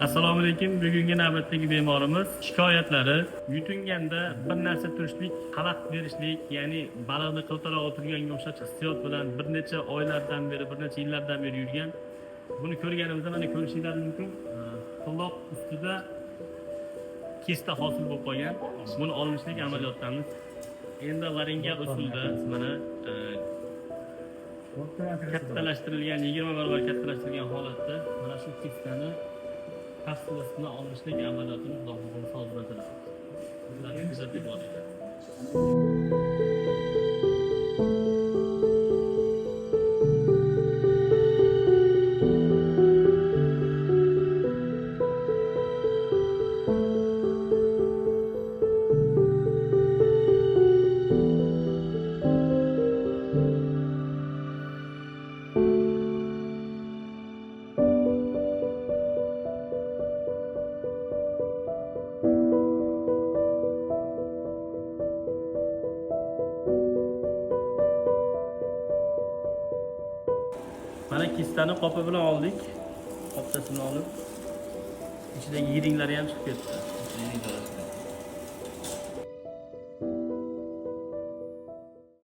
Assalomu alaykum. Bugungi navbatdagi bemorimiz shikoyatlari yutinganda bir narsa turishlik, xalaqit berishlik, ya'ni baliqni qiltaroq o'tirganga o'xshash hissiyot bilan bir necha oylardan beri, bir necha yillardan beri yurgan. Buni ko'rganimizda mana ko'rishingiz mumkin. Quloq ustida kista hosil bo'lib qolgan. Buni olishlik amaliyotdamiz. Endi laringal usulda mana kattalashtirilgan 20 barobar kattalashtirilgan holatda mana shu kistani haslasini olishlik amaliyotini Xudo xohlasa hozir o'tadi. Sizlarga kuzatib boringlar. Mana kistani qopi bilan oldik. Qopchasini olib, ichidagi yiringlari ham chiqib ketdi.